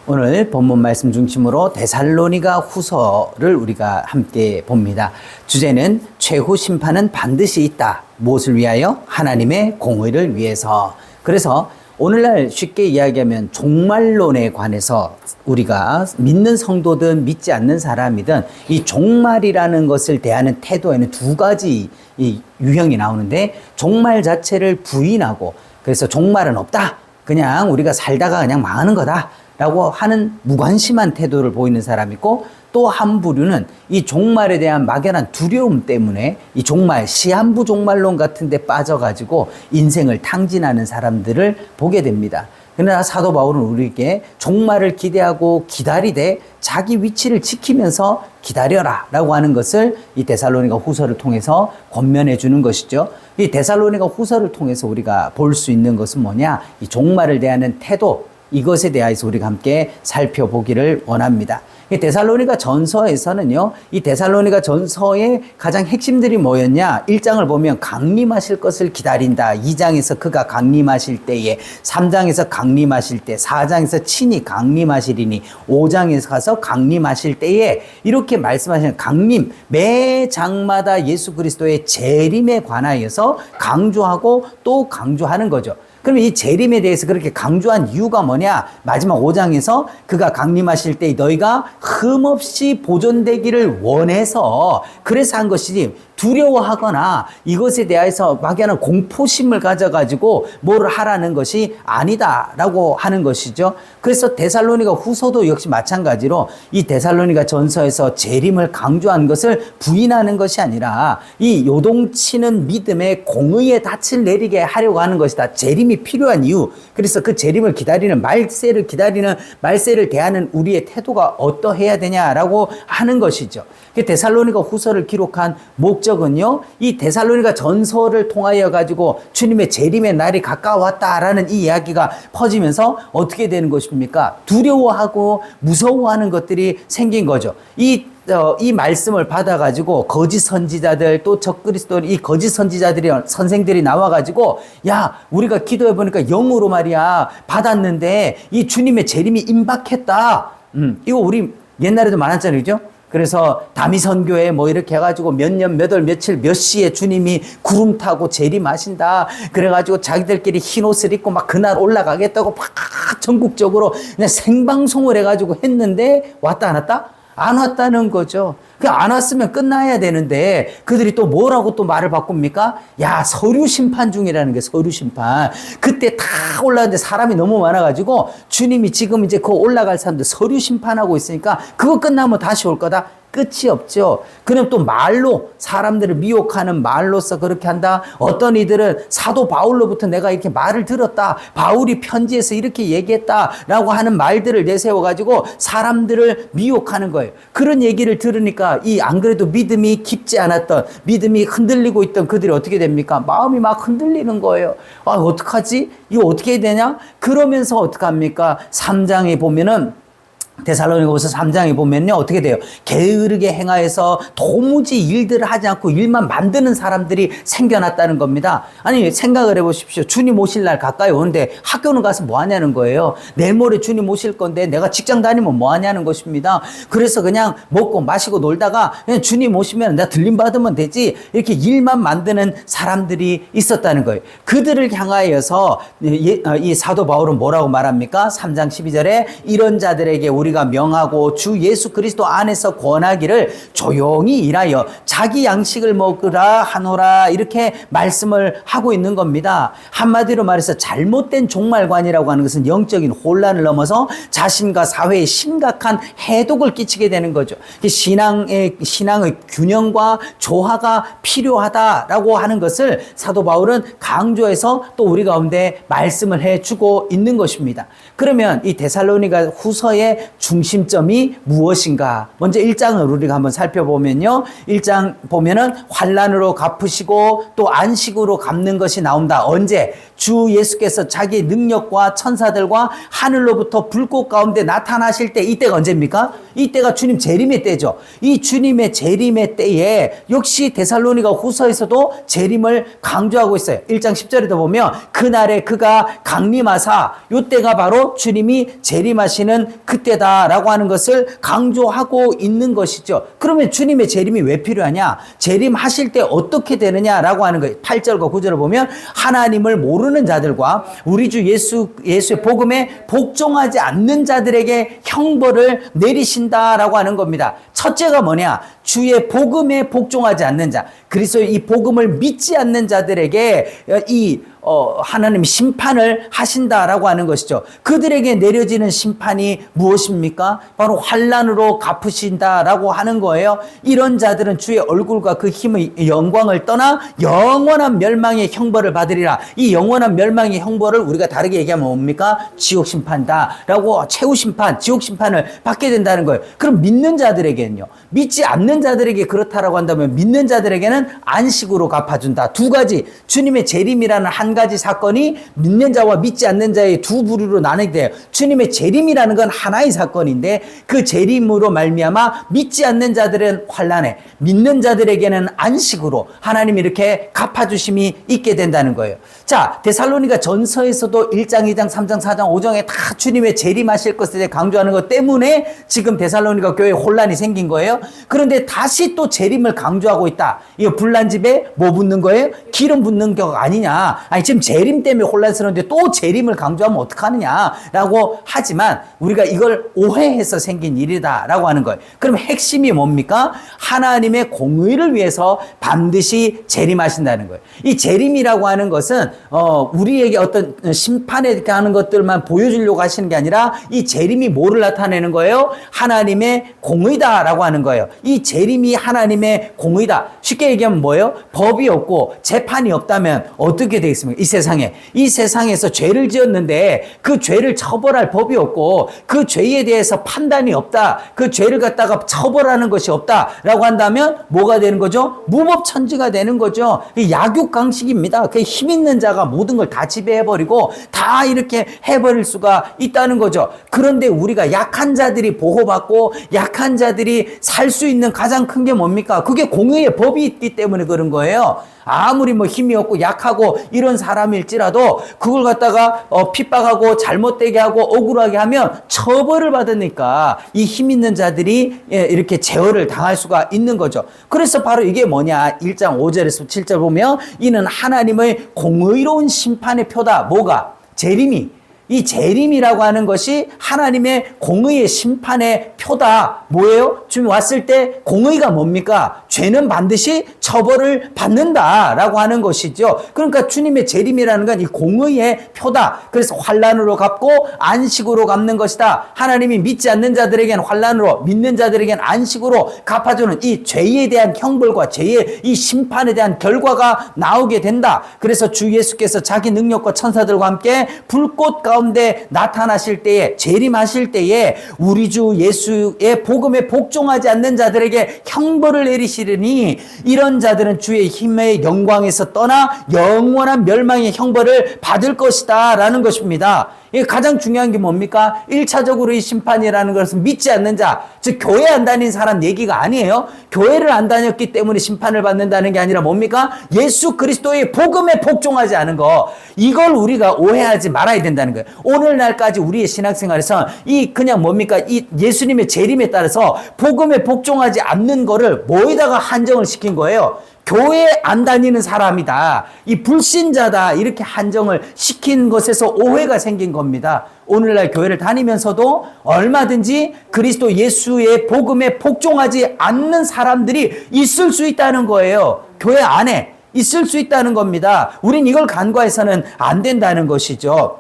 오늘 본문 말씀 중심으로 데살로니가 후서를 우리가 함께 봅니다. 주제는 최후 심판은 반드시 있다. 무엇을 위하여? 하나님의 공의를 위해서. 그래서 오늘날 쉽게 이야기하면 종말론에 관해서 우리가 믿는 성도든 믿지 않는 사람이든 이 종말이라는 것을 대하는 태도에는 두 가지 이 유형이 나오는데, 종말 자체를 부인하고, 그래서 종말은 없다, 그냥 우리가 살다가 그냥 망하는 거다 라고 하는 무관심한 태도를 보이는 사람이 있고, 또 한 부류는 이 종말에 대한 막연한 두려움 때문에 이 종말, 시한부 종말론 같은 데 빠져가지고 인생을 탕진하는 사람들을 보게 됩니다. 그러나 사도 바울은 우리에게 종말을 기대하고 기다리되 자기 위치를 지키면서 기다려라 라고 하는 것을 이 데살로니가 후서를 통해서 권면해 주는 것이죠. 이 데살로니가 후서를 통해서 우리가 볼 수 있는 것은 뭐냐? 이 종말을 대하는 태도, 이것에 대해서 우리가 함께 살펴보기를 원합니다. 데살로니가 전서에서는요, 이 데살로니가 전서의 가장 핵심들이 뭐였냐? 1장을 보면 강림하실 것을 기다린다. 2장에서 그가 강림하실 때에, 3장에서 강림하실 때, 4장에서 친히 강림하시리니, 5장에서 가서 강림하실 때에, 이렇게 말씀하시는 강림, 매 장마다 예수 그리스도의 재림에 관하여서 강조하고 또 강조하는 거죠. 그러면 이 재림에 대해서 그렇게 강조한 이유가 뭐냐? 마지막 5장에서 그가 강림하실 때 너희가 흠없이 보존되기를 원해서 그래서 한 것이지, 두려워하거나 이것에 대해서 막연한 공포심을 가져가지고 뭘 하라는 것이 아니다라고 하는 것이죠. 그래서 데살로니가 후서도 역시 마찬가지로 이 데살로니가 전서에서 재림을 강조한 것을 부인하는 것이 아니라 이 요동치는 믿음의 공의의 닻을 내리게 하려고 하는 것이다. 재림이 필요한 이유. 그래서 그 재림을 기다리는 말세를 대하는 우리의 태도가 어떠해야 되냐라고 하는 것이죠. 데살로니가 후서를 기록한 목적은요, 이 데살로니가 전서를 통하여 가지고 주님의 재림의 날이 가까웠다라는 이 이야기가 퍼지면서 어떻게 되는 것입니까? 두려워하고 무서워하는 것들이 생긴 거죠. 이 말씀을 받아가지고 거짓 선지자들, 또 적그리스도 이 거짓 선생들이 나와가지고, 야, 우리가 기도해보니까 영으로 말이야 받았는데 이 주님의 재림이 임박했다. 이거 우리 옛날에도 많았잖아요, 그죠? 그래서 다미선교회 뭐 이렇게 해가지고 몇 년, 몇 월, 며칠, 몇 시에 주님이 구름 타고 재림하신다. 그래가지고 자기들끼리 흰 옷을 입고 막 그날 올라가겠다고 막 전국적으로 그냥 생방송을 해가지고 했는데 왔다 안 왔다? 안 왔다는 거죠. 안 왔으면 끝나야 되는데 그들이 또 뭐라고 또 말을 바꿉니까? 야, 서류 심판 중이라는 게, 서류 심판. 그때 다 올라갔는데 사람이 너무 많아가지고 주님이 지금 이제 그 올라갈 사람들 서류 심판하고 있으니까 그거 끝나면 다시 올 거다. 끝이 없죠. 그럼 또 말로, 사람들을 미혹하는 말로서 그렇게 한다. 어떤 이들은 사도 바울로부터 내가 이렇게 말을 들었다, 바울이 편지에서 이렇게 얘기했다 라고 하는 말들을 내세워가지고 사람들을 미혹하는 거예요. 그런 얘기를 들으니까 이 안 그래도 믿음이 깊지 않았던, 믿음이 흔들리고 있던 그들이 어떻게 됩니까? 마음이 막 흔들리는 거예요. 아, 어떡하지? 이거 어떻게 해야 되냐? 그러면서 어떡합니까? 3장에 보면은, 데살로니가후서 3장에 보면요, 어떻게 돼요? 게으르게 행하여서 도무지 일들을 하지 않고 일만 만드는 사람들이 생겨났다는 겁니다. 아니, 생각을 해보십시오. 주님 오실 날 가까이 오는데 학교는 가서 뭐 하냐는 거예요. 내일 모레 주님 오실 건데 내가 직장 다니면 뭐 하냐는 것입니다. 그래서 그냥 먹고 마시고 놀다가 그냥 주님 오시면 내가 들림 받으면 되지, 이렇게 일만 만드는 사람들이 있었다는 거예요. 그들을 향하여서 이 사도 바울은 뭐라고 말합니까? 3장 12절에 이런 자들에게 우리가 명하고 주 예수 그리스도 안에서 권하기를 조용히 일하여 자기 양식을 먹으라 하노라, 이렇게 말씀을 하고 있는 겁니다. 한마디로 말해서 잘못된 종말관이라고 하는 것은 영적인 혼란을 넘어서 자신과 사회에 심각한 해독을 끼치게 되는 거죠. 신앙의 균형과 조화가 필요하다라고 하는 것을 사도 바울은 강조해서 또 우리 가운데 말씀을 해주고 있는 것입니다. 그러면 이 데살로니가 후서의 중심점이 무엇인가? 먼저 1장을 우리가 한번 살펴보면요. 1장 보면은 환난으로 갚으시고 또 안식으로 갚는 것이 나온다. 언제? 주 예수께서 자기 능력과 천사들과 하늘로부터 불꽃 가운데 나타나실 때, 이때가 언제입니까? 이때가 주님 재림의 때죠. 이 주님의 재림의 때에 역시 데살로니가 후서에서도 재림을 강조하고 있어요. 1장 10절에도 보면 그날에 그가 강림하사, 이때가 바로 주님이 재림하시는 그때다라고 하는 것을 강조하고 있는 것이죠. 그러면 주님의 재림이 왜 필요하냐? 재림하실 때 어떻게 되느냐라고 하는 거예요. 8절과 9절을 보면 하나님을 모르는 자들과 우리 주 예수의 복음에 복종하지 않는 자들에게 형벌을 내리신다라고 하는 겁니다. 첫째가 뭐냐? 주의 복음에 복종하지 않는 자, 그리스도의 이 복음을 믿지 않는 자들에게 하나님 심판을 하신다라고 하는 것이죠. 그들에게 내려지는 심판이 무엇입니까? 바로 환난으로 갚으신다라고 하는 거예요. 이런 자들은 주의 얼굴과 그 힘의 영광을 떠나 영원한 멸망의 형벌을 받으리라. 이 영원한 멸망의 형벌을 우리가 다르게 얘기하면 뭡니까? 지옥 심판다라고, 최후 심판, 지옥 심판을 받게 된다는 거예요. 그럼 믿는 자들에게는요? 믿지 않는 자들에게 그렇다라고 한다면 믿는 자들에게는 안식으로 갚아준다. 두 가지, 주님의 재림이라는 한 가지 사건이 믿는 자와 믿지 않는 자의 두 부류로 나뉘게 돼요. 주님의 재림이라는 건 하나의 사건인데 그 재림으로 말미암아 믿지 않는 자들은 환난에, 믿는 자들에게는 안식으로 하나님이 이렇게 갚아주심이 있게 된다는 거예요. 자, 데살로니가 전서에서도 1장, 2장, 3장, 4장, 5장에 다 주님의 재림하실 것에 대해 강조하는 것 때문에 지금 데살로니가 교회에 혼란이 생긴 거예요. 그런데 다시 또 재림을 강조하고 있다. 이거 불난 집에 뭐 붓는 거예요? 기름 붓는 거 아니냐? 아니 지금 재림 때문에 혼란스러운데 또 재림을 강조하면 어떡하느냐라고 하지만 우리가 이걸 오해해서 생긴 일이다라고 하는 거예요. 그럼 핵심이 뭡니까? 하나님의 공의를 위해서 반드시 재림하신다는 거예요. 이 재림이라고 하는 것은 우리에게 어떤 심판에 하는 것들만 보여주려고 하시는 게 아니라 이 재림이 뭐를 나타내는 거예요? 하나님의 공의다라고 하는 거예요. 이 재림이 하나님의 공의다. 쉽게 얘기하면 뭐예요? 법이 없고 재판이 없다면 어떻게 되겠습니까? 이 세상에서 죄를 지었는데 그 죄를 처벌할 법이 없고 그 죄에 대해서 판단이 없다. 그 죄를 갖다가 처벌하는 것이 없다라고 한다면 뭐가 되는 거죠? 무법천지가 되는 거죠. 약육강식입니다. 그 힘 있는 자가 모든 걸 다 지배해버리고 다 이렇게 해버릴 수가 있다는 거죠. 그런데 우리가 약한 자들이 보호받고 약한 자들이 살 수 있는 가장 큰 게 뭡니까? 그게 공의의 법이 있기 때문에 그런 거예요. 아무리 뭐 힘이 없고 약하고 이런 사람일지라도 그걸 갖다가 핍박하고 잘못되게 하고 억울하게 하면 처벌을 받으니까 이 힘 있는 자들이 이렇게 제어를 당할 수가 있는 거죠. 그래서 바로 이게 뭐냐? 1장 5절에서 7절 보면 이는 하나님의 공의로운 심판의 표다. 뭐가? 재림이. 이 재림이라고 하는 것이 하나님의 공의의 심판의 표다. 뭐예요? 주님 왔을 때 공의가 뭡니까? 죄는 반드시 처벌을 받는다라고 하는 것이죠. 그러니까 주님의 재림이라는 건 이 공의의 표다. 그래서 환난으로 갚고 안식으로 갚는 것이다. 하나님이 믿지 않는 자들에게는 환난으로, 믿는 자들에게는 안식으로 갚아주는 이 죄에 대한 형벌과 죄의 이 심판에 대한 결과가 나오게 된다. 그래서 주 예수께서 자기 능력과 천사들과 함께 불꽃 가운데 나타나실 때에, 재림하실 때에 우리 주 예수의 복음에 복종하지 않는 자들에게 형벌을 내리시리니 이런 자들은 주의 힘의 영광에서 떠나 영원한 멸망의 형벌을 받을 것이다 라는 것입니다. 이게 가장 중요한 게 뭡니까? 1차적으로 이 심판이라는 것은 믿지 않는 자, 즉 교회 안 다닌 사람 얘기가 아니에요. 교회를 안 다녔기 때문에 심판을 받는다는 게 아니라 뭡니까? 예수 그리스도의 복음에 복종하지 않은 거, 이걸 우리가 오해하지 말아야 된다는 거예요. 오늘날까지 우리의 신앙생활에서 이 그냥 뭡니까? 이 예수님의 재림에 따라서 복음에 복종하지 않는 거를 뭐에다가 한정을 시킨 거예요? 교회 안 다니는 사람이다, 이 불신자다, 이렇게 한정을 시킨 것에서 오해가 생긴 겁니다. 오늘날 교회를 다니면서도 얼마든지 그리스도 예수의 복음에 복종하지 않는 사람들이 있을 수 있다는 거예요. 교회 안에 있을 수 있다는 겁니다. 우린 이걸 간과해서는 안 된다는 것이죠.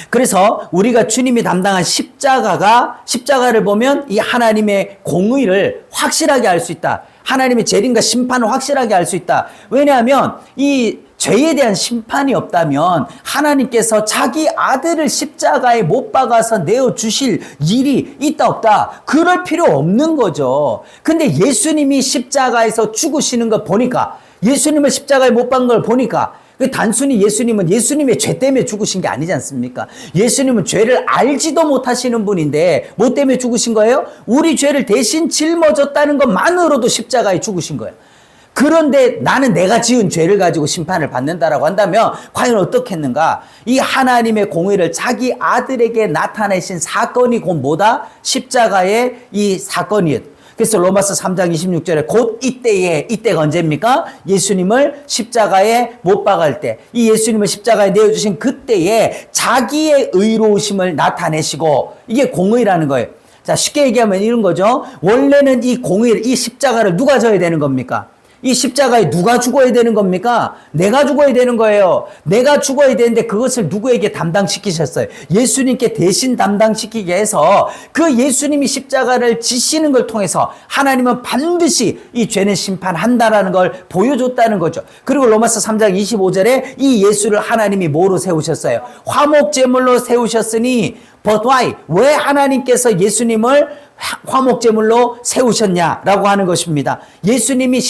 그래서 우리가 주님이 담당한 십자가를 보면 이 하나님의 공의를 확실하게 알 수 있다. 하나님의 재림과 심판을 확실하게 알 수 있다. 왜냐하면 이 죄에 대한 심판이 없다면 하나님께서 자기 아들을 십자가에 못 박아서 내어주실 일이 있다 없다 그럴 필요 없는 거죠. 근데 예수님이 십자가에서 죽으시는 거 보니까, 예수님을 십자가에 못 박은 걸 보니까, 단순히 예수님은 예수님의 죄 때문에 죽으신 게 아니지 않습니까? 예수님은 죄를 알지도 못하시는 분인데 뭐 때문에 죽으신 거예요? 우리 죄를 대신 짊어졌다는 것만으로도 십자가에 죽으신 거예요. 그런데 나는 내가 지은 죄를 가지고 심판을 받는다라고 한다면 과연 어떻겠는가? 이 하나님의 공의를 자기 아들에게 나타내신 사건이 곧 뭐다? 십자가의 이 사건이었다. 그래서 로마서 3장 26절에 곧 이때가 언제입니까? 예수님을 십자가에 못 박을 때, 이 예수님을 십자가에 내어주신 그때에 자기의 의로우심을 나타내시고, 이게 공의라는 거예요. 자, 쉽게 얘기하면 이런 거죠. 원래는 이 이 십자가를 누가 져야 되는 겁니까? 이 십자가에 누가 죽어야 되는 겁니까? 내가 죽어야 되는 거예요. 내가 죽어야 되는데 그것을 누구에게 담당시키셨어요? 예수님께 대신 담당시키게 해서 그 예수님이 십자가를 지시는 걸 통해서 하나님은 반드시 이 죄는 심판한다라는 걸 보여줬다는 거죠. 그리고 로마서 3장 25절에 이 예수를 하나님이 뭐로 세우셨어요? 화목제물로 세우셨으니 But why? 왜 하나님께서 예수님을 화목제물로 세우셨냐라고 하는 것입니다. 예수님이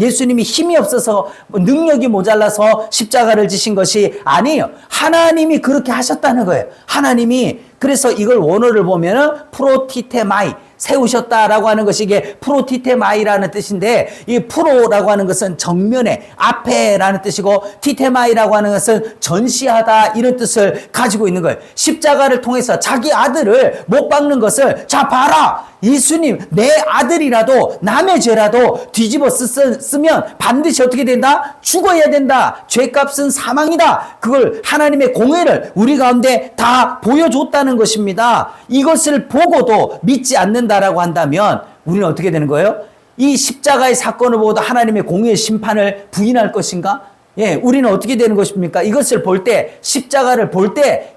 예수님이 힘이 없어서 능력이 모자라서 십자가를 지신 것이 아니에요. 하나님이 그렇게 하셨다는 거예요. 하나님이, 그래서 이걸 원어를 보면은 프로티테마이, 세우셨다라고 하는 것이 이게 프로티테마이라는 뜻인데, 이 프로라고 하는 것은 정면에, 앞에라는 뜻이고, 티테마이라고 하는 것은 전시하다 이런 뜻을 가지고 있는 거예요. 십자가를 통해서 자기 아들을 못 박는 것을, 자 봐라, 예수님 내 아들이라도 남의 죄라도 뒤집어 쓰면 반드시 어떻게 된다? 죽어야 된다. 죄값은 사망이다. 그걸 하나님의 공의를 우리 가운데 다 보여줬다는 것입니다. 이것을 보고도 믿지 않는다라고 한다면 우리는 어떻게 되는 거예요? 이 십자가의 사건을 보고도 하나님의 공의의 심판을 부인할 것인가? 예, 우리는 어떻게 되는 것입니까? 이것을 볼 때, 십자가를 볼 때,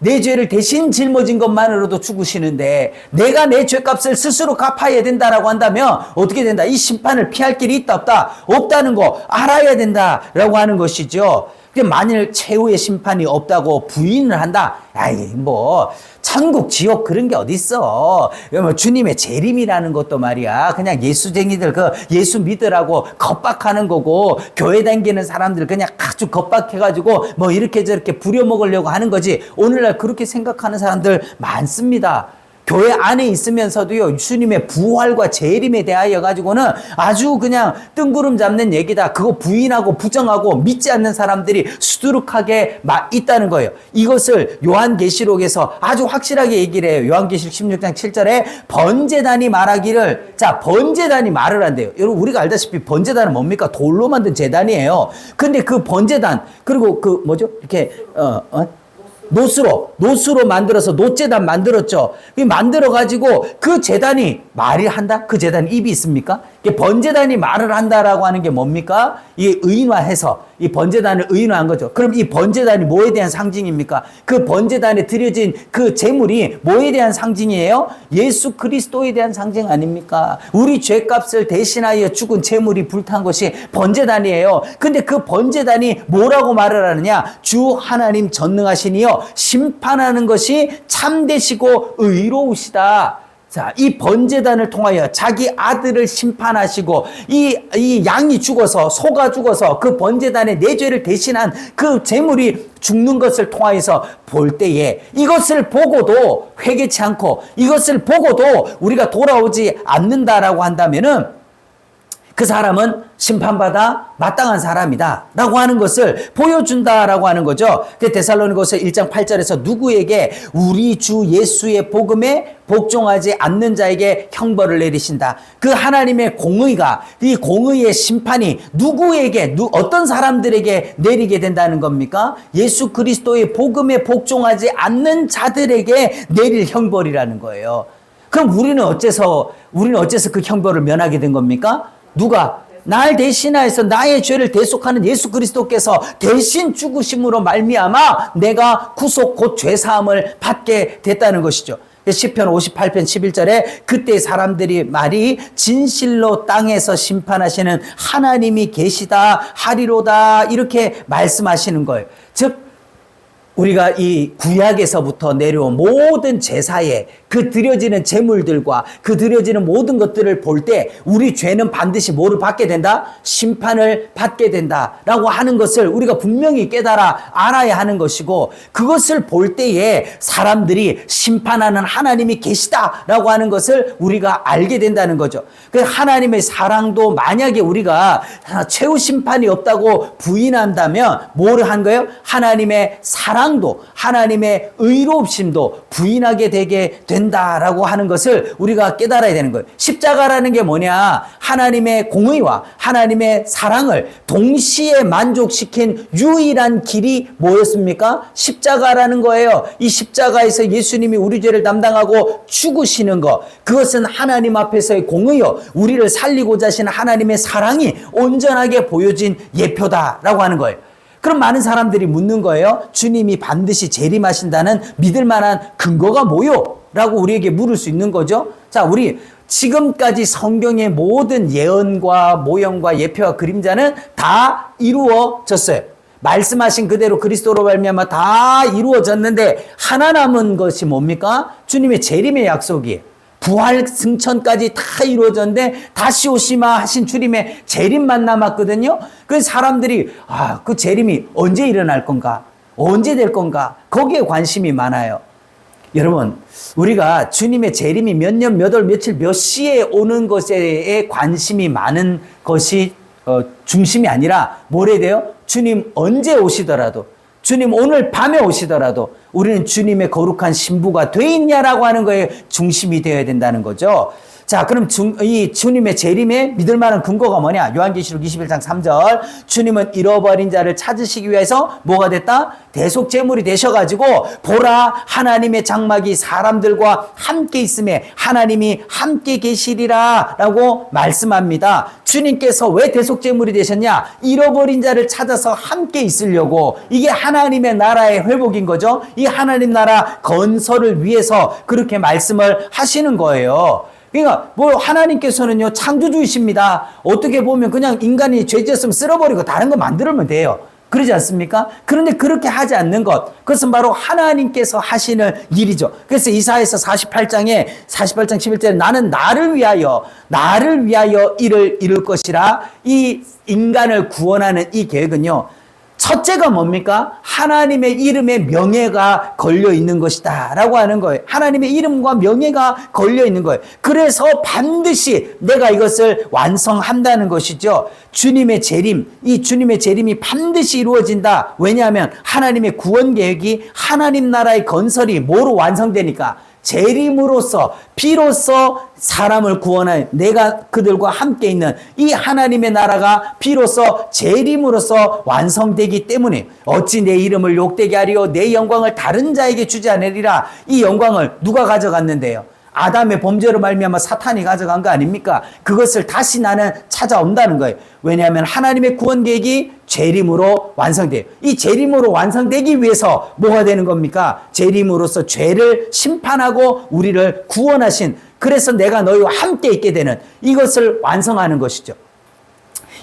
내 죄를 대신 짊어진 것만으로도 죽으시는데 내가 내 죄값을 스스로 갚아야 된다라고 한다면 어떻게 된다? 이 심판을 피할 길이 있다 없다? 없다는 거 알아야 된다라고 하는 것이죠. 만일 최후의 심판이 없다고 부인을 한다? 천국, 지옥 그런 게 어딨어. 주님의 재림이라는 것도 말이야. 그냥 예수쟁이들 예수 믿으라고 겁박하는 거고, 교회 다니는 사람들 그냥 아주 겁박해가지고 이렇게 저렇게 부려먹으려고 하는 거지. 오늘날 그렇게 생각하는 사람들 많습니다. 교회 안에 있으면서도요, 주님의 부활과 재림에 대하여 가지고는 아주 그냥 뜬구름 잡는 얘기다. 그거 부인하고 부정하고 믿지 않는 사람들이 수두룩하게 있다는 거예요. 이것을 요한계시록에서 아주 확실하게 얘기를 해요. 요한계시록 16장 7절에 번제단이 말하기를, 번제단이 말을 한대요. 여러분, 우리가 알다시피 번제단은 뭡니까? 돌로 만든 제단이에요. 근데 그 번제단, 그리고 이렇게, 노수로 만들어서 노제단 만들었죠. 만들어가지고 그 제단이 말을 한다? 그 제단이 입이 있습니까? 번제단이 말을 한다라고 하는 게 뭡니까? 이게 의인화해서 이 번제단을 의인화한 거죠. 그럼 이 번제단이 뭐에 대한 상징입니까? 그 번제단에 드려진 그 제물이 뭐에 대한 상징이에요? 예수 그리스도에 대한 상징 아닙니까? 우리 죄값을 대신하여 죽은 제물이 불탄 것이 번제단이에요. 근데 그 번제단이 뭐라고 말을 하느냐? 주 하나님 전능하시니요 심판하는 것이 참되시고 의로우시다. 자, 이 번제단을 통하여 자기 아들을 심판하시고 이 양이 죽어서, 소가 죽어서 그 번제단에 내 죄를 대신한 그 제물이 죽는 것을 통하여서 볼 때에 이것을 보고도 회개치 않고 이것을 보고도 우리가 돌아오지 않는다라고 한다면은 그 사람은 심판받아 마땅한 사람이다 라고 하는 것을 보여준다라고 하는 거죠. 데살로니가서 1장 8절에서 누구에게? 우리 주 예수의 복음에 복종하지 않는 자에게 형벌을 내리신다. 그 하나님의 공의가, 이 공의의 심판이 누구에게, 어떤 사람들에게 내리게 된다는 겁니까? 예수 그리스도의 복음에 복종하지 않는 자들에게 내릴 형벌이라는 거예요. 그럼 우리는 어째서 그 형벌을 면하게 된 겁니까? 누가? 날 대신하여서 나의 죄를 대속하는 예수 그리스도께서 대신 죽으심으로 말미암아 내가 구속 곧 죄사함을 받게 됐다는 것이죠. 시편 58편 11절에 그때 사람들이 말이 진실로 땅에서 심판하시는 하나님이 계시다 하리로다 이렇게 말씀하시는 거예요. 즉 우리가 이 구약에서부터 내려온 모든 제사에 그 드려지는 제물들과 그 드려지는 모든 것들을 볼 때 우리 죄는 반드시 뭐를 받게 된다? 심판을 받게 된다라고 하는 것을 우리가 분명히 깨달아 알아야 하는 것이고, 그것을 볼 때에 사람들이 심판하는 하나님이 계시다라고 하는 것을 우리가 알게 된다는 거죠. 그 하나님의 사랑도 만약에 우리가 최후 심판이 없다고 부인한다면 뭐를 한 거예요? 하나님의 사랑도 하나님의 의롭심도 부인하게 되게 된다라고 하는 것을 우리가 깨달아야 되는 거예요. 십자가라는 게 뭐냐? 하나님의 공의와 하나님의 사랑을 동시에 만족시킨 유일한 길이 뭐였습니까? 십자가라는 거예요. 이 십자가에서 예수님이 우리 죄를 담당하고 죽으시는 것, 그것은 하나님 앞에서의 공의요, 우리를 살리고자 하시는 하나님의 사랑이 온전하게 보여진 예표다라고 하는 거예요. 그럼 많은 사람들이 묻는 거예요. 주님이 반드시 재림하신다는 믿을 만한 근거가 뭐요? 라고 우리에게 물을 수 있는 거죠. 자, 우리 지금까지 성경의 모든 예언과 모형과 예표와 그림자는 다 이루어졌어요. 말씀하신 그대로 그리스도로 말미암아 다 이루어졌는데 하나 남은 것이 뭡니까? 주님의 재림의 약속이에요. 부활 승천까지 다 이루어졌는데 다시 오시마 하신 주님의 재림만 남았거든요. 그 사람들이 그 재림이 언제 일어날 건가? 언제 될 건가? 거기에 관심이 많아요. 여러분, 우리가 주님의 재림이 몇 년, 몇 월, 며칠, 몇 시에 오는 것에 관심이 많은 것이 중심이 아니라 뭐래 돼요? 주님 언제 오시더라도, 주님 오늘 밤에 오시더라도 우리는 주님의 거룩한 신부가 돼 있냐라고 하는 거에 중심이 되어야 된다는 거죠. 자, 그럼 이 주님의 재림에 믿을 만한 근거가 뭐냐? 요한계시록 21장 3절. 주님은 잃어버린 자를 찾으시기 위해서 뭐가 됐다? 대속제물이 되셔가지고 보라, 하나님의 장막이 사람들과 함께 있음에 하나님이 함께 계시리라 라고 말씀합니다. 주님께서 왜 대속제물이 되셨냐? 잃어버린 자를 찾아서 함께 있으려고. 이게 하나님의 나라의 회복인 거죠. 이 하나님 나라 건설을 위해서 그렇게 말씀을 하시는 거예요. 그러니까 하나님께서는요 창조주이십니다. 어떻게 보면 그냥 인간이 죄 지었으면 쓸어버리고 다른 거 만들면 돼요. 그러지 않습니까? 그런데 그렇게 하지 않는 것, 그것은 바로 하나님께서 하시는 일이죠. 그래서 이사야서 48장 11절에 나는 나를 위하여 일을 이룰 것이라. 이 인간을 구원하는 이 계획은요, 첫째가 뭡니까? 하나님의 이름에 명예가 걸려 있는 것이다 라고 하는 거예요. 하나님의 이름과 명예가 걸려 있는 거예요. 그래서 반드시 내가 이것을 완성한다는 것이죠. 주님의 재림, 이 주님의 재림이 반드시 이루어진다. 왜냐하면 하나님의 구원 계획이, 하나님 나라의 건설이 뭐로 완성되니까? 재림으로써, 비로소 사람을 구원하여 내가 그들과 함께 있는 이 하나님의 나라가 비로소 재림으로써 완성되기 때문에 어찌 내 이름을 욕되게 하리요 내 영광을 다른 자에게 주지 않으리라. 이 영광을 누가 가져갔는데요? 아담의 범죄로 말미암아 사탄이 가져간 거 아닙니까? 그것을 다시 나는 찾아온다는 거예요. 왜냐하면 하나님의 구원 계획이 재림으로 완성돼요. 이 재림으로 완성되기 위해서 뭐가 되는 겁니까? 재림으로서 죄를 심판하고 우리를 구원하신, 그래서 내가 너희와 함께 있게 되는 이것을 완성하는 것이죠.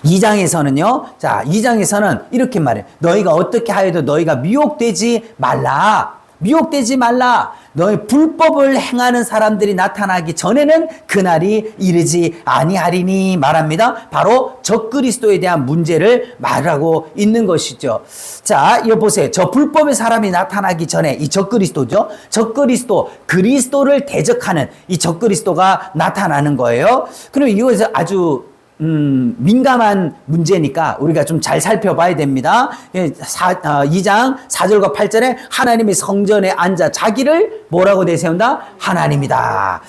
2장에서는요, 자, 2장에서는 이렇게 말해요. 너희가 어떻게 하여도 너희가 미혹되지 말라. 미혹되지 말라. 너희 불법을 행하는 사람들이 나타나기 전에는 그날이 이르지 아니하리니 말합니다. 바로 적그리스도에 대한 문제를 말하고 있는 것이죠. 자, 이거 보세요. 저 불법의 사람이 나타나기 전에 이 적그리스도죠. 적그리스도, 그리스도를 대적하는 이 적그리스도가 나타나는 거예요. 그럼 이것은 아주 민감한 문제니까 우리가 좀 잘 살펴봐야 됩니다. 2장 4절과 8절에 하나님의 성전에 앉아 자기를 뭐라고 내세운다? 하나님이다.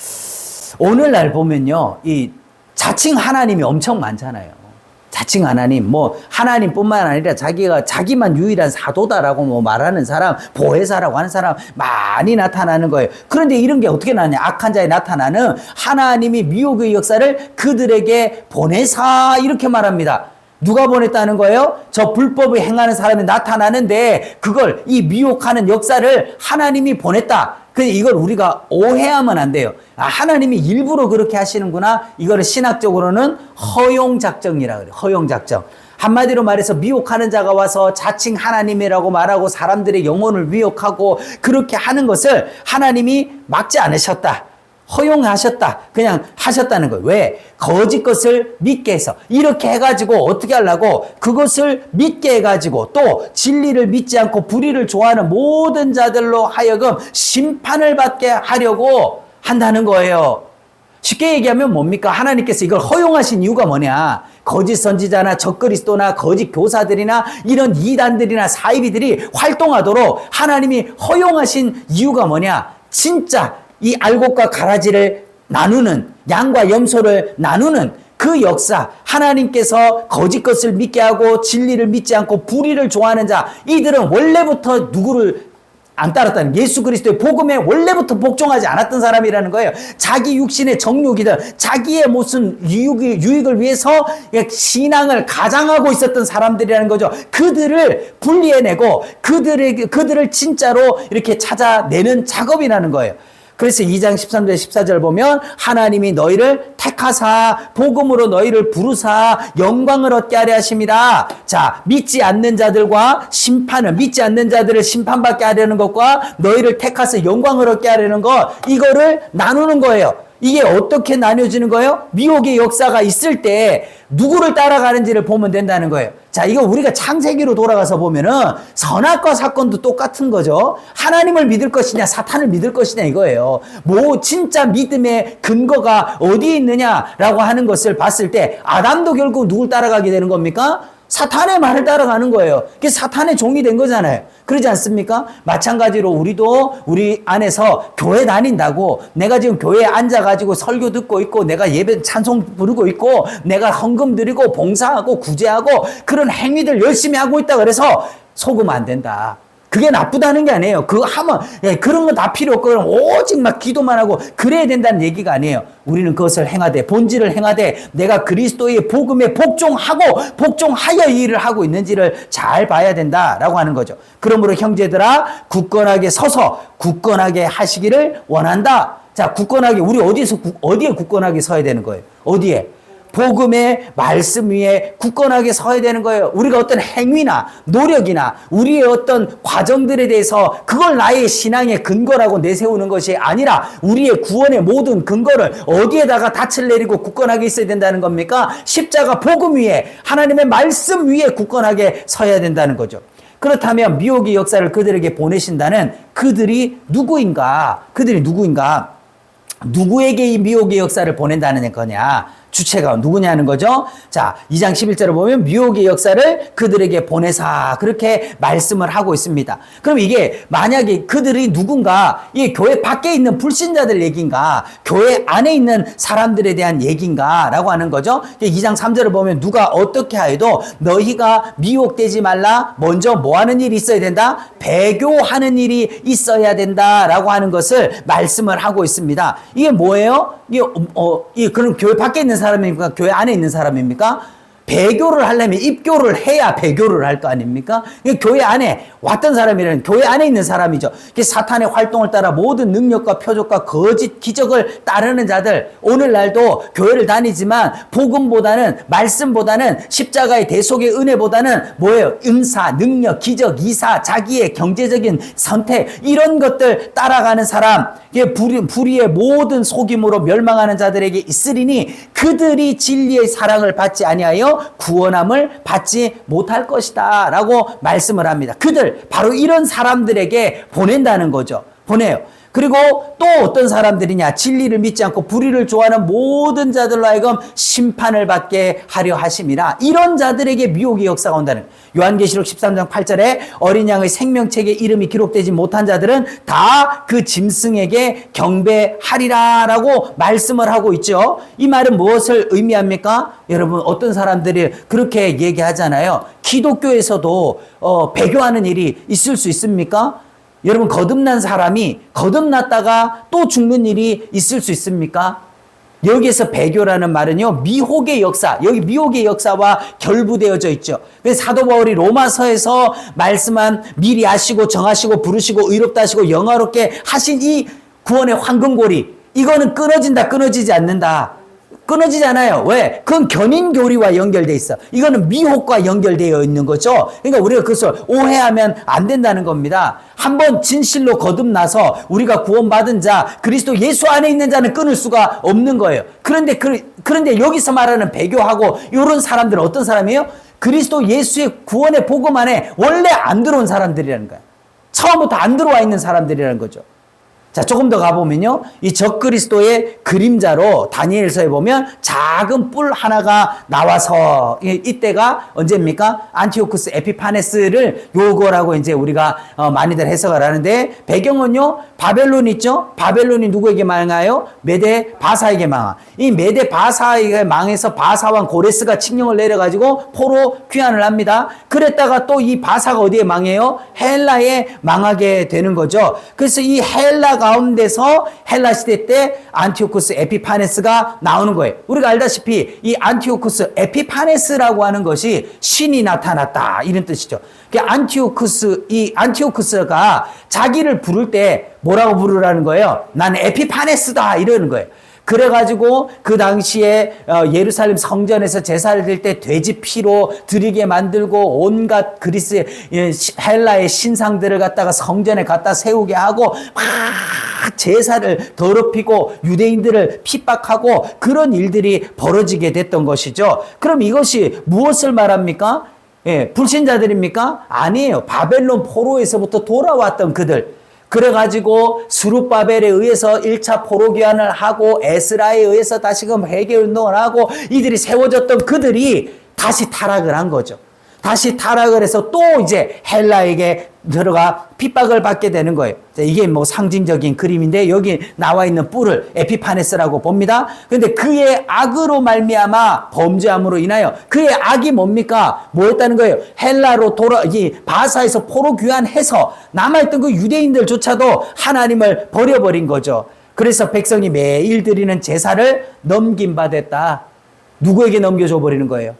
오늘날 보면요, 이 자칭 하나님이 엄청 많잖아요. 자칭 하나님, 하나님뿐만 아니라 자기만 유일한 사도다라고 말하는 사람, 보혜사라고 하는 사람 많이 나타나는 거예요. 그런데 이런 게 어떻게 나냐? 악한 자에 나타나는 하나님이 미혹의 역사를 그들에게 보내사 이렇게 말합니다. 누가 보냈다는 거예요? 저 불법을 행하는 사람이 나타나는데 그걸, 이 미혹하는 역사를 하나님이 보냈다. 근데 이걸 우리가 오해하면 안 돼요. 아, 하나님이 일부러 그렇게 하시는구나. 이거를 신학적으로는 허용작정이라고 그래요. 허용작정. 한마디로 말해서 미혹하는 자가 와서 자칭 하나님이라고 말하고 사람들의 영혼을 미혹하고 그렇게 하는 것을 하나님이 막지 않으셨다. 허용하셨다. 그냥 하셨다는 거예요. 왜? 거짓 것을 믿게 해서. 이렇게 해가지고 어떻게 하려고? 그것을 믿게 해가지고 또 진리를 믿지 않고 불의를 좋아하는 모든 자들로 하여금 심판을 받게 하려고 한다는 거예요. 쉽게 얘기하면 뭡니까? 하나님께서 이걸 허용하신 이유가 뭐냐? 거짓 선지자나 적그리스도나 거짓 교사들이나 이런 이단들이나 사이비들이 활동하도록 하나님이 허용하신 이유가 뭐냐? 진짜 이 알곡과 가라지를 나누는, 양과 염소를 나누는 그 역사, 하나님께서 거짓 것을 믿게 하고 진리를 믿지 않고 불의를 좋아하는 자, 이들은 원래부터 누구를 안 따랐다는, 예수 그리스도의 복음에 원래부터 복종하지 않았던 사람이라는 거예요. 자기 육신의 정욕이든 자기의 무슨 유익을 위해서 신앙을 가장하고 있었던 사람들이라는 거죠. 그들을 분리해내고 그들을 진짜로 이렇게 찾아내는 작업이라는 거예요. 그래서 2장 13절 14절 보면 하나님이 너희를 택하사 복음으로 너희를 부르사 영광을 얻게 하려 하심이라. 자, 믿지 않는 자들과 심판을, 믿지 않는 자들을 심판받게 하려는 것과 너희를 택하사 영광을 얻게 하려는 것, 이거를 나누는 거예요. 이게 어떻게 나뉘어지는 거예요? 미혹의 역사가 있을 때 누구를 따라가는지를 보면 된다는 거예요. 자, 이거 우리가 창세기로 돌아가서 보면은 선악과 사건도 똑같은 거죠. 하나님을 믿을 것이냐 사탄을 믿을 것이냐 이거예요. 뭐 진짜 믿음의 근거가 어디에 있느냐라고 하는 것을 봤을 때 아담도 결국 누굴 따라가게 되는 겁니까? 사탄의 말을 따라가는 거예요. 그게 사탄의 종이 된 거잖아요. 그러지 않습니까? 마찬가지로 우리도 우리 안에서 교회 다닌다고 내가 지금 교회에 앉아가지고 설교 듣고 있고 내가 예배 찬송 부르고 있고 내가 헌금 드리고 봉사하고 구제하고 그런 행위들 열심히 하고 있다 그래서 속으면 안 된다. 그게 나쁘다는 게 아니에요. 그거 하면, 그런 거 다 필요 없고, 그럼 오직 막 기도만 하고, 그래야 된다는 얘기가 아니에요. 우리는 그것을 행하되, 본질을 행하되, 내가 그리스도의 복음에 복종하여 이 일을 하고 있는지를 잘 봐야 된다라고 하는 거죠. 그러므로 형제들아, 굳건하게 서서, 굳건하게 하시기를 원한다. 자, 굳건하게, 우리 어디에 굳건하게 서야 되는 거예요? 어디에? 복음의 말씀 위에 굳건하게 서야 되는 거예요. 우리가 어떤 행위나 노력이나 우리의 어떤 과정들에 대해서 그걸 나의 신앙의 근거라고 내세우는 것이 아니라 우리의 구원의 모든 근거를 어디에다가 닻을 내리고 굳건하게 있어야 된다는 겁니까? 십자가 복음 위에 하나님의 말씀 위에 굳건하게 서야 된다는 거죠. 그렇다면 미혹의 역사를 그들에게 보내신다는 그들이 누구인가? 누구에게 이 미혹의 역사를 보낸다는 거냐? 주체가 누구냐는 거죠. 자, 2장 11절을 보면 미혹의 역사를 그들에게 보내사 그렇게 말씀을 하고 있습니다. 그럼 이게 만약에 그들이 누군가 이 교회 밖에 있는 불신자들 얘기인가 교회 안에 있는 사람들에 대한 얘기인가 라고 하는 거죠. 2장 3절을 보면 누가 어떻게 하여도 너희가 미혹되지 말라. 먼저 뭐 하는 일이 있어야 된다? 배교하는 일이 있어야 된다 라고 하는 것을 말씀을 하고 있습니다. 이게 뭐예요? 이게 그럼 교회 밖에 있는 사람입니까? 교회 안에 있는 사람입니까? 배교를 하려면 입교를 해야 배교를 할 거 아닙니까? 교회 안에 왔던 사람이라는 교회 안에 있는 사람이죠. 사탄의 활동을 따라 모든 능력과 표적과 거짓 기적을 따르는 자들, 오늘날도 교회를 다니지만 복음보다는 말씀보다는 십자가의 대속의 은혜보다는 뭐예요? 은사, 능력, 기적, 이사, 자기의 경제적인 선택 이런 것들 따라가는 사람, 불의의 모든 속임으로 멸망하는 자들에게 있으리니 그들이 진리의 사랑을 받지 아니하여 구원함을 받지 못할 것이다 라고 말씀을 합니다. 그들 바로 이런 사람들에게 보낸다는 거죠. 보내요. 그리고 또 어떤 사람들이냐? 진리를 믿지 않고 불의를 좋아하는 모든 자들로 하여금 심판을 받게 하려 하심이라. 이런 자들에게 미혹의 역사가 온다는 거예요. 요한계시록 13장 8절에 어린 양의 생명책에 이름이 기록되지 못한 자들은 다 그 짐승에게 경배하리라 라고 말씀을 하고 있죠. 이 말은 무엇을 의미합니까? 여러분 어떤 사람들이 그렇게 얘기하잖아요. 기독교에서도 배교하는 일이 있을 수 있습니까? 여러분 거듭난 사람이 거듭났다가 또 죽는 일이 있을 수 있습니까? 여기에서 배교라는 말은요, 미혹의 역사, 여기 미혹의 역사와 결부되어져 있죠. 그래서 사도 바울이 로마서에서 말씀한 미리 아시고 정하시고 부르시고 의롭다 하시고 영화롭게 하신 이 구원의 황금고리, 이거는 끊어진다, 끊어지지 않는다. 끊어지지 않아요. 왜? 그건 견인교리와 연결돼 있어. 이거는 미혹과 연결되어 있는 거죠. 그러니까 우리가 그것을 오해하면 안 된다는 겁니다. 한번 진실로 거듭나서 우리가 구원받은 자, 그리스도 예수 안에 있는 자는 끊을 수가 없는 거예요. 그런데 여기서 말하는 배교하고 이런 사람들은 어떤 사람이에요? 그리스도 예수의 구원의 복음 안에 원래 안 들어온 사람들이라는 거예요. 처음부터 안 들어와 있는 사람들이라는 거죠. 자, 조금 더 가보면요, 이 적그리스도의 그림자로 다니엘서에 보면 작은 뿔 하나가 나와서, 이때가 언제입니까? 안티오쿠스 에피파네스를 요거라고 이제 우리가 많이들 해석을 하는데, 배경은요, 바벨론 있죠? 바벨론이 누구에게 망하요? 메데 바사에게 망하. 이 메데 바사에게 망해서 바사왕 고레스가 칙령을 내려가지고 포로 귀환을 합니다. 그랬다가 또 이 바사가 어디에 망해요? 헬라에 망하게 되는 거죠. 그래서 이 헬라 가운데서 헬라 시대 때 안티오쿠스 에피파네스가 나오는 거예요. 우리가 알다시피 이 안티오쿠스 에피파네스라고 하는 것이 신이 나타났다, 이런 뜻이죠. 이 안티오쿠스가 자기를 부를 때 뭐라고 부르라는 거예요? 나는 에피파네스다, 이러는 거예요. 그래가지고 그 당시에 예루살렘 성전에서 제사를 드릴 때 돼지 피로 드리게 만들고 온갖 그리스 헬라의 신상들을 갖다가 성전에 갖다 세우게 하고 막 제사를 더럽히고 유대인들을 핍박하고 그런 일들이 벌어지게 됐던 것이죠. 그럼 이것이 무엇을 말합니까? 예, 불신자들입니까? 아니에요. 바벨론 포로에서부터 돌아왔던 그들. 그래가지고 스룹바벨에 의해서 1차 포로 귀환을 하고 에스라에 의해서 다시금 회개운동을 하고 이들이 세워졌던 그들이 다시 타락을 한 거죠. 다시 타락을 해서 또 이제 헬라에게 들어가 핍박을 받게 되는 거예요. 이게 뭐 상징적인 그림인데 여기 나와 있는 뿔을 에피파네스라고 봅니다. 그런데 그의 악으로 말미암아 범죄함으로 인하여 그의 악이 뭡니까? 뭐였다는 거예요? 헬라로 이 바사에서 포로 귀환해서 남아있던 그 유대인들조차도 하나님을 버려버린 거죠. 그래서 백성이 매일 드리는 제사를 넘김받았다. 누구에게 넘겨줘 버리는 거예요?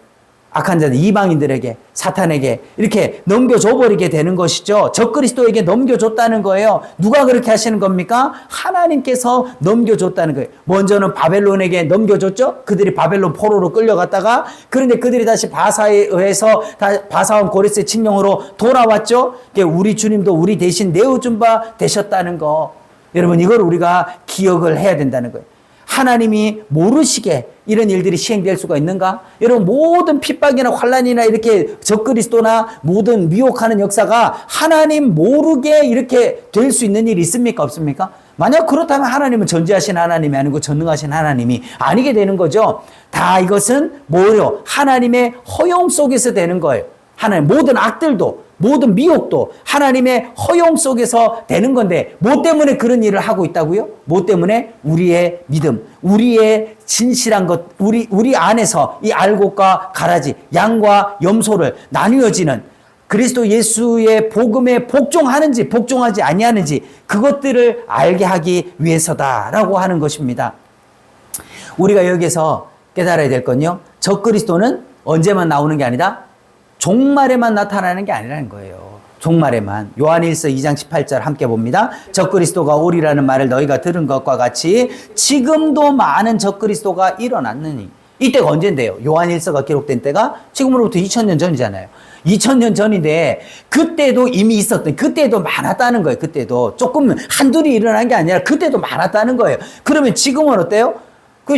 악한 자들, 이방인들에게, 사탄에게 이렇게 넘겨줘버리게 되는 것이죠. 적그리스도에게 넘겨줬다는 거예요. 누가 그렇게 하시는 겁니까? 하나님께서 넘겨줬다는 거예요. 먼저는 바벨론에게 넘겨줬죠. 그들이 바벨론 포로로 끌려갔다가, 그런데 그들이 다시 바사에 의해서 바사왕 고레스의 칙령으로 돌아왔죠. 우리 주님도 우리 대신 내어준 바 되셨다는 거. 여러분, 이걸 우리가 기억을 해야 된다는 거예요. 하나님이 모르시게 이런 일들이 시행될 수가 있는가? 여러분, 모든 핍박이나 환난이나 이렇게 적그리스도나 모든 미혹하는 역사가 하나님 모르게 이렇게 될 수 있는 일이 있습니까? 없습니까? 만약 그렇다면 하나님은 전지하신 하나님이 아니고 전능하신 하나님이 아니게 되는 거죠. 다 이것은 뭐요? 하나님의 허용 속에서 되는 거예요. 하나님, 모든 악들도, 모든 미혹도 하나님의 허용 속에서 되는 건데, 뭐 때문에 그런 일을 하고 있다고요? 뭐 때문에? 우리의 믿음, 우리의 진실한 것, 우리 안에서 이 알곡과 가라지, 양과 염소를 나뉘어지는 그리스도 예수의 복음에 복종하는지 복종하지 아니하는지 그것들을 알게 하기 위해서다라고 하는 것입니다. 우리가 여기서 깨달아야 될 건요, 적그리스도는 언제만 나오는 게 아니라 종말에만 나타나는 게 아니라는 거예요. 종말에만. 요한일서 2장 18절 함께 봅니다. 적그리스도가 오리라는 말을 너희가 들은 것과 같이 지금도 많은 적그리스도가 일어났느니. 이때가 언젠데요? 요한일서가 기록된 때가 지금으로부터 2000년 전이잖아요. 2000년 전인데 그때도 이미 있었던, 그때도 많았다는 거예요. 그때도 조금 한둘이 일어난 게 아니라 그때도 많았다는 거예요. 그러면 지금은 어때요?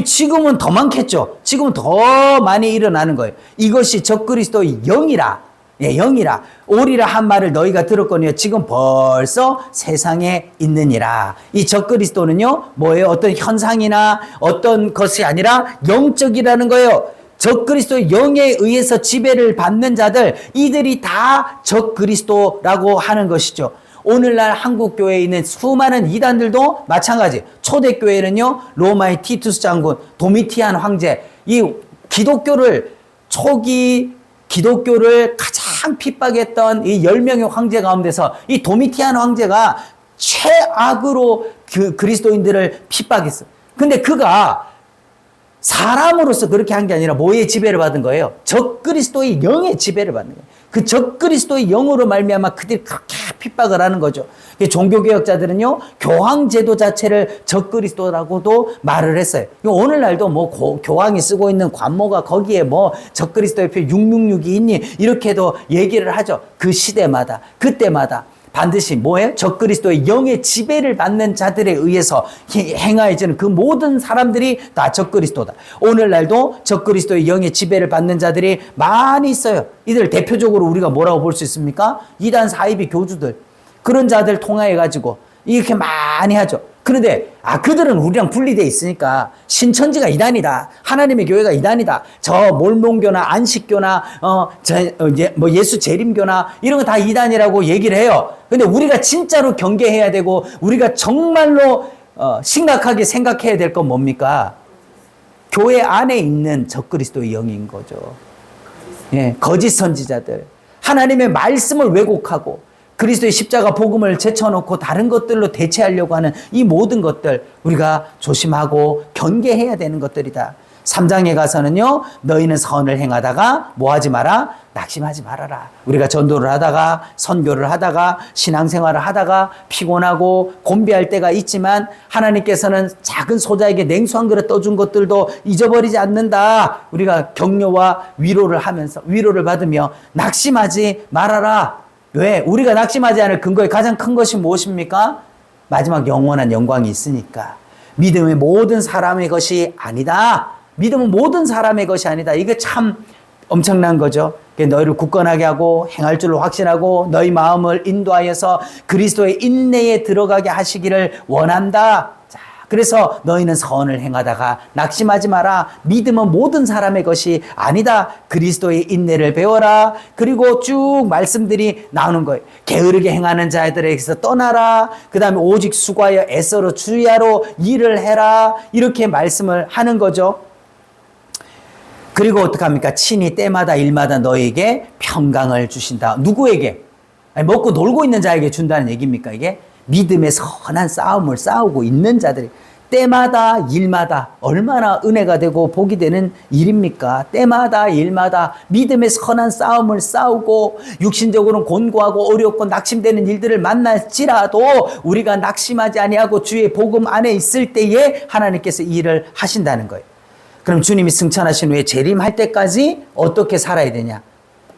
지금은 더 많겠죠. 지금은 더 많이 일어나는 거예요. 이것이 적그리스도의 영이라, 영이라, 오리라 한 말을 너희가 들었거니와 지금 벌써 세상에 있느니라. 이 적그리스도는요, 뭐예요? 어떤 현상이나 어떤 것이 아니라 영적이라는 거예요. 적그리스도의 영에 의해서 지배를 받는 자들, 이들이 다 적그리스도라고 하는 것이죠. 오늘날 한국교회에 있는 수많은 이단들도 마찬가지. 초대교회는요, 로마의 티투스 장군, 도미티안 황제, 이 초기 기독교를 가장 핍박했던 이 10명의 황제 가운데서 이 도미티안 황제가 최악으로 그리스도인들을 핍박했어요. 근데 그가 사람으로서 그렇게 한 게 아니라 뭐의 지배를 받은 거예요? 적그리스도의 영의 지배를 받는 거예요. 그 적그리스도의 영으로 말미암아 그들이 그렇게 핍박을 하는 거죠. 종교개혁자들은요, 교황제도 자체를 적그리스도라고도 말을 했어요. 오늘날도 뭐 교황이 쓰고 있는 관모가 거기에 뭐 적그리스도의 표 666이 있니? 이렇게도 얘기를 하죠. 그 시대마다, 그때마다. 반드시 뭐예요? 적그리스도의 영의 지배를 받는 자들에 의해서 행하여지는 그 모든 사람들이 다 적그리스도다. 오늘날도 적그리스도의 영의 지배를 받는 자들이 많이 있어요. 이들 대표적으로 우리가 뭐라고 볼 수 있습니까? 이단 사이비 교주들. 그런 자들 통하여가지고 이렇게 많이 하죠. 그런데 그들은 우리랑 분리되어 있으니까 신천지가 이단이다. 하나님의 교회가 이단이다. 저 몰몬교나 안식교나 뭐 예수 재림교나 이런 거 다 이단이라고 얘기를 해요. 근데 우리가 진짜로 경계해야 되고 우리가 정말로 심각하게 생각해야 될 건 뭡니까? 교회 안에 있는 적그리스도의 영인 거죠. 예, 거짓 선지자들. 하나님의 말씀을 왜곡하고 그리스도의 십자가 복음을 제쳐놓고 다른 것들로 대체하려고 하는 이 모든 것들 우리가 조심하고 경계해야 되는 것들이다. 3장에 가서는요, 너희는 선을 행하다가 뭐 하지 마라? 낙심하지 말아라. 우리가 전도를 하다가 선교를 하다가 신앙생활을 하다가 피곤하고 곤비할 때가 있지만 하나님께서는 작은 소자에게 냉수 한 그릇 떠준 것들도 잊어버리지 않는다. 우리가 격려와 위로를 하면서 위로를 받으며 낙심하지 말아라. 왜? 우리가 낙심하지 않을 근거의 가장 큰 것이 무엇입니까? 마지막 영원한 영광이 있으니까. 믿음의 모든 사람의 것이 아니다. 믿음은 모든 사람의 것이 아니다. 이게 참 엄청난 거죠. 너희를 굳건하게 하고 행할 줄로 확신하고 너희 마음을 인도하여서 그리스도의 인내에 들어가게 하시기를 원한다. 자, 그래서 너희는 선을 행하다가 낙심하지 마라. 믿음은 모든 사람의 것이 아니다. 그리스도의 인내를 배워라. 그리고 쭉 말씀들이 나오는 거예요. 게으르게 행하는 자들에게서 떠나라. 그 다음에 오직 수고하여 애써로 주야로 일을 해라. 이렇게 말씀을 하는 거죠. 그리고 어떡합니까? 친히 때마다 일마다 너에게 평강을 주신다. 누구에게? 먹고 놀고 있는 자에게 준다는 얘기입니까? 이게 믿음의 선한 싸움을 싸우고 있는 자들이 때마다 일마다 얼마나 은혜가 되고 복이 되는 일입니까? 때마다 일마다 믿음의 선한 싸움을 싸우고 육신적으로는 곤고하고 어렵고 낙심되는 일들을 만날지라도 우리가 낙심하지 아니하고 주의 복음 안에 있을 때에 하나님께서 이 일을 하신다는 거예요. 그럼 주님이 승천하신 후에 재림할 때까지 어떻게 살아야 되냐?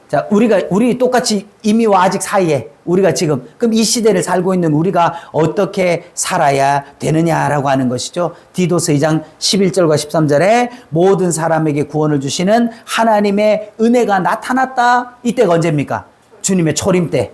자, 우리 똑같이 이미와 아직 사이에 우리가 지금 그럼 이 시대를 살고 있는 우리가 어떻게 살아야 되느냐라고 하는 것이죠. 디도서 2장 11절과 13절에 모든 사람에게 구원을 주시는 하나님의 은혜가 나타났다. 이때가 언제입니까? 주님의 초림 때.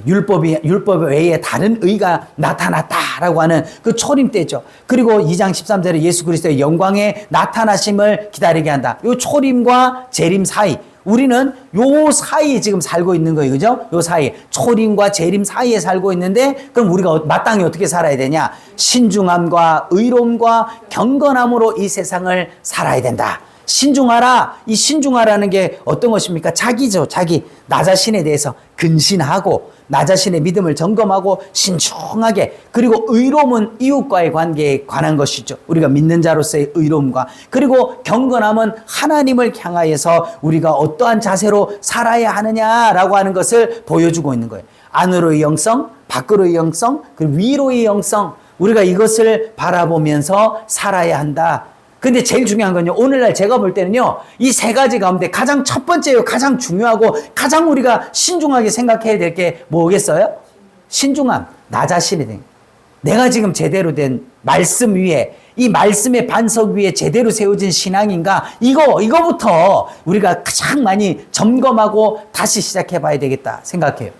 율법 외에 다른 의가 나타났다라고 하는 그 초림 때죠. 그리고 2장 13절에 예수 그리스도의 영광의 나타나심을 기다리게 한다. 이 초림과 재림 사이, 우리는 요 사이에 지금 살고 있는 거예요. 그죠? 요 사이, 초림과 재림 사이에 살고 있는데 그럼 우리가 마땅히 어떻게 살아야 되냐? 신중함과 의로움과 경건함으로 이 세상을 살아야 된다. 신중하라. 이 신중하라는 게 어떤 것입니까? 자기죠. 자기. 나 자신에 대해서 근신하고 나 자신의 믿음을 점검하고 신중하게, 그리고 의로움은 이웃과의 관계에 관한 것이죠. 우리가 믿는 자로서의 의로움과, 그리고 경건함은 하나님을 향하여서 우리가 어떠한 자세로 살아야 하느냐라고 하는 것을 보여주고 있는 거예요. 안으로의 영성, 밖으로의 영성, 그리고 위로의 영성, 우리가 이것을 바라보면서 살아야 한다. 근데 제일 중요한 건요, 오늘날 제가 볼 때는요, 이 세 가지 가운데 가장 첫 번째요, 가장 중요하고 가장 우리가 신중하게 생각해야 될 게 뭐겠어요? 신중함. 나 자신에 대한, 내가 지금 제대로 된 말씀 위에, 이 말씀의 반석 위에 제대로 세워진 신앙인가? 이거부터 우리가 가장 많이 점검하고 다시 시작해 봐야 되겠다 생각해요.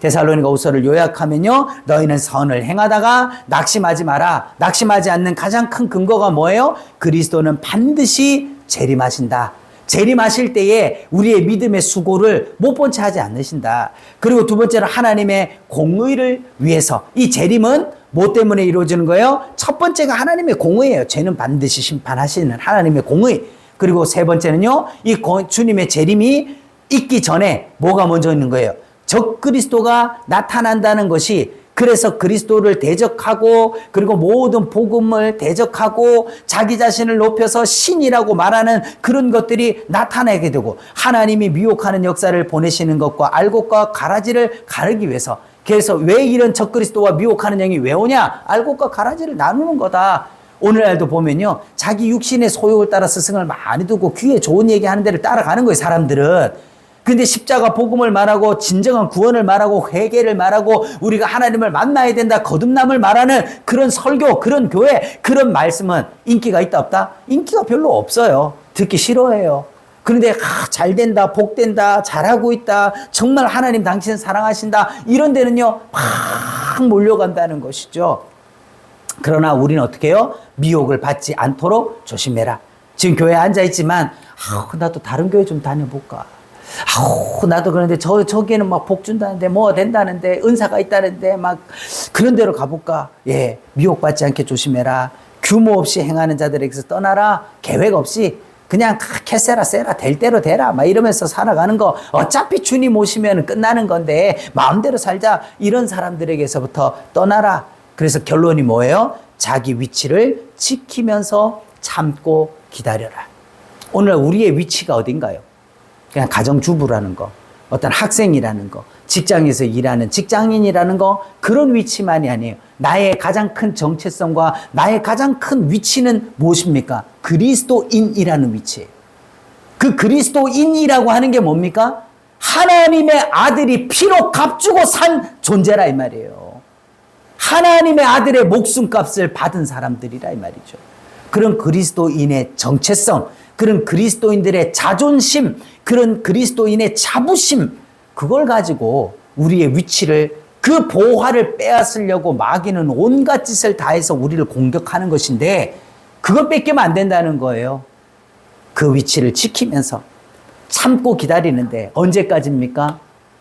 데살로니가 후서를 요약하면요, 너희는 선을 행하다가 낙심하지 마라. 낙심하지 않는 가장 큰 근거가 뭐예요? 그리스도는 반드시 재림하신다. 재림하실 때에 우리의 믿음의 수고를 못 본 채 하지 않으신다. 그리고 두 번째로 하나님의 공의를 위해서. 이 재림은 뭐 때문에 이루어지는 거예요? 첫 번째가 하나님의 공의예요. 죄는 반드시 심판하시는 하나님의 공의. 그리고 세 번째는요, 이 주님의 재림이 있기 전에 뭐가 먼저 있는 거예요? 적그리스도가 나타난다는 것이 그래서 그리스도를 대적하고 그리고 모든 복음을 대적하고 자기 자신을 높여서 신이라고 말하는 그런 것들이 나타나게 되고 하나님이 미혹하는 역사를 보내시는 것과 알곡과 가라지를 가르기 위해서 그래서 왜 이런 적그리스도와 미혹하는 영이 왜 오냐? 알곡과 가라지를 나누는 거다. 오늘날도 보면요. 자기 육신의 소욕을 따라 스승을 많이 두고 귀에 좋은 얘기하는 데를 따라가는 거예요. 사람들은. 근데 십자가 복음을 말하고 진정한 구원을 말하고 회개를 말하고 우리가 하나님을 만나야 된다 거듭남을 말하는 그런 설교 그런 교회 그런 말씀은 인기가 있다 없다? 인기가 별로 없어요. 듣기 싫어해요. 그런데 잘 된다 복된다 잘하고 있다 정말 하나님 당신을 사랑하신다 이런 데는요 막 몰려간다는 것이죠. 그러나 우리는 어떻게 해요? 미혹을 받지 않도록 조심해라. 지금 교회에 앉아있지만 나도 다른 교회 좀 다녀볼까. 나도 그런데 저기에는 막 복 준다는데 뭐 된다는데 은사가 있다는데 막 그런 데로 가볼까. 예, 미혹받지 않게 조심해라. 규모 없이 행하는 자들에게서 떠나라. 계획 없이 그냥 캐세라 세라 될 대로 되라 막 이러면서 살아가는 거 어차피 주님 오시면 끝나는 건데 마음대로 살자 이런 사람들에게서부터 떠나라. 그래서 결론이 뭐예요? 자기 위치를 지키면서 참고 기다려라. 오늘 우리의 위치가 어딘가요? 그냥 가정주부라는 거, 어떤 학생이라는 거, 직장에서 일하는 직장인이라는 거 그런 위치만이 아니에요. 나의 가장 큰 정체성과 나의 가장 큰 위치는 무엇입니까? 그리스도인이라는 위치예요. 그 그리스도인이라고 하는 게 뭡니까? 하나님의 아들이 피로 값주고 산 존재라 이 말이에요. 하나님의 아들의 목숨값을 받은 사람들이라 이 말이죠. 그런 그리스도인의 정체성, 그런 그리스도인들의 자존심, 그런 그리스도인의 자부심, 그걸 가지고 우리의 위치를 그 보화를 빼앗으려고 마귀는 온갖 짓을 다해서 우리를 공격하는 것인데 그걸 뺏기면 안 된다는 거예요. 그 위치를 지키면서 참고 기다리는데 언제까지입니까?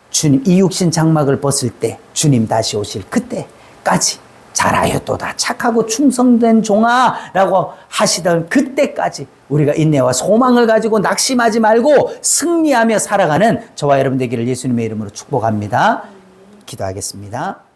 주님 이 육신 장막을 벗을 때 주님 다시 오실 그때까지 잘하였도다 착하고 충성된 종아 라고 하시던 그때까지 우리가 인내와 소망을 가지고 낙심하지 말고 승리하며 살아가는 저와 여러분 되기를 예수님의 이름으로 축복합니다. 기도하겠습니다.